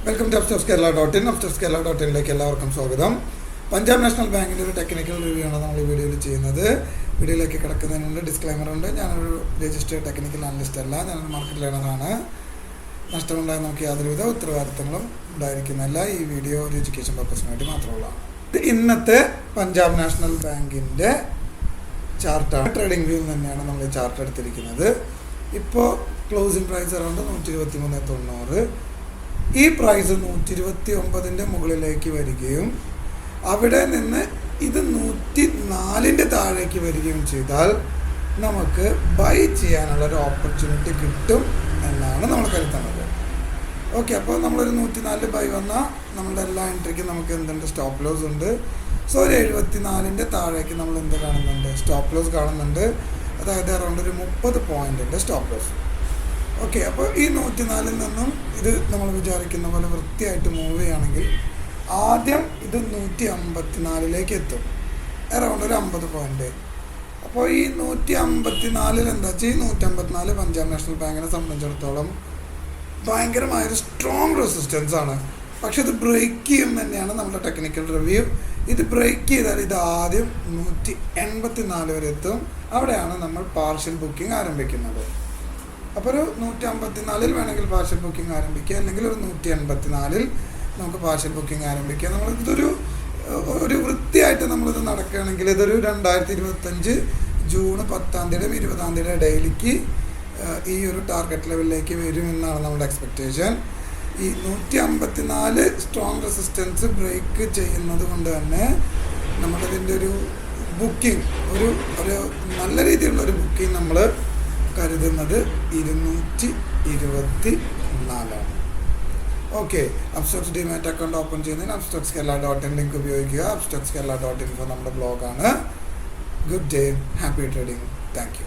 Welcome to upstartskerala.in. upstartskerala.in-ലേക്ക് എല്ലാവർക്കും സ്വാഗതം. Punjab national ബാങ്കിൻ്റെ ഒരു ടെക്നിക്കൽ റിവ്യൂ ആണ് നമ്മൾ ഈ വീഡിയോയിൽ ചെയ്യുന്നത്. വീഡിയോയിലേക്ക് കിടക്കുന്നതിന് മുമ്പ് ഡിസ്ക്ലൈമർ ഉണ്ട്. ഞാനൊരു രജിസ്റ്റേർഡ് ടെക്നിക്കൽ അനലിസ്റ്റ് അല്ല, ഞാനൊരു മാർക്കറ്റ് ലേണറാണ്. നഷ്ടമുണ്ടായ നമുക്ക് യാതൊരുവിധ ഉത്തരവാദിത്തങ്ങളും ഉണ്ടായിരിക്കുന്നില്ല. ഈ വീഡിയോ ഒരു എഡ്യൂക്കേഷൻ പർപ്പസിന് വേണ്ടി മാത്രമുള്ളതാണ്. ഇന്നത്തെ പഞ്ചാബ് നാഷണൽ ബാങ്കിൻ്റെ ചാർട്ടാണ്. ട്രേഡിംഗ് വ്യൂവിൽ തന്നെയാണ് നമ്മൾ ഈ ചാർട്ട് എടുത്തിരിക്കുന്നത്. ഇപ്പോൾ ക്ലോസിംഗ് പ്രൈസ് അറൗണ്ട് 123.90. ഈ പ്രൈസ് 129 മുകളിലേക്ക് വരികയും അവിടെ നിന്ന് ഇത് 104 താഴേക്ക് വരികയും ചെയ്താൽ നമുക്ക് ബൈ ചെയ്യാനുള്ളൊരു ഓപ്പർച്യൂണിറ്റി കിട്ടും എന്നാണ് നമ്മൾ കരുതുന്നത്. ഓക്കെ, അപ്പോൾ നമ്മളൊരു 104 ബൈ വന്നാൽ നമ്മളുടെ എല്ലാ എൻട്രിക്കും നമുക്ക് എന്തുണ്ട്, സ്റ്റോപ്പ് ലോസ് ഉണ്ട്. സോ ഒരു 74 താഴേക്ക് നമ്മൾ എന്ത് കാണുന്നുണ്ട്, സ്റ്റോപ്പ് ലോസ് കാണുന്നുണ്ട്. അതായത് അറൗണ്ട് ഒരു 30 പോയിൻറ്റിൻ്റെ സ്റ്റോപ്പ് ലോസ്. ഓക്കെ, അപ്പോൾ ഈ 104 നിന്നും ഇത് നമ്മൾ വിചാരിക്കുന്ന പോലെ വൃത്തിയായിട്ട് മൂവ് ചെയ്യുകയാണെങ്കിൽ ആദ്യം ഇത് 154 എത്തും, അറൗണ്ട് ഒരു 50 പോയിൻറ്റ്. അപ്പോൾ ഈ 154 എന്താ വെച്ചാൽ ഈ 154 പഞ്ചാബ് നാഷണൽ ബാങ്കിനെ സംബന്ധിച്ചിടത്തോളം ഭയങ്കരമായൊരു സ്ട്രോങ് റെസിസ്റ്റൻസ് ആണ്. പക്ഷെ ഇത് ബ്രേക്ക് ചെയ്യും തന്നെയാണ് നമ്മുടെ ടെക്നിക്കൽ റിവ്യൂ. ഇത് ബ്രേക്ക് ചെയ്താൽ ഇത് ആദ്യം 184 വരെ എത്തും. അവിടെയാണ് നമ്മൾ പാർഷ്യൽ ബുക്കിംഗ് ആരംഭിക്കുന്നത്. അപ്പോൾ ഒരു 154 വേണമെങ്കിൽ പാർഷ്യൽ ബുക്കിംഗ് ആരംഭിക്കുക, അല്ലെങ്കിൽ ഒരു 184 നമുക്ക് പാർഷ്യൽ ബുക്കിംഗ് ആരംഭിക്കുക. നമ്മളിതൊരു വൃത്തിയായിട്ട് നമ്മളിത് നടക്കുകയാണെങ്കിൽ ഇതൊരു 2025 ജൂൺ 10 20 ഇടയിലേക്ക് ഈ ഒരു ടാർഗറ്റ് ലെവലിലേക്ക് വരുമെന്നാണ് നമ്മുടെ എക്സ്പെക്റ്റേഷൻ. ഈ 154 സ്ട്രോങ് റെസിസ്റ്റൻസ് ബ്രേക്ക് ചെയ്യുന്നത് കൊണ്ട് തന്നെ നമ്മളിതിൻ്റെ ഒരു ബുക്കിംഗ് ഒരു നല്ല രീതിയിലുള്ളൊരു ബുക്കിംഗ് നമ്മൾ കരുതുന്നത് 224. Okay, Upstox demat account open ചെയ്യുന്നതിന് upstartskerala.in ലിങ്ക് ഉപയോഗിക്കുക. upstartskerala.in നമ്മുടെ ബ്ലോഗാണ്. Good day, happy trading, thank U.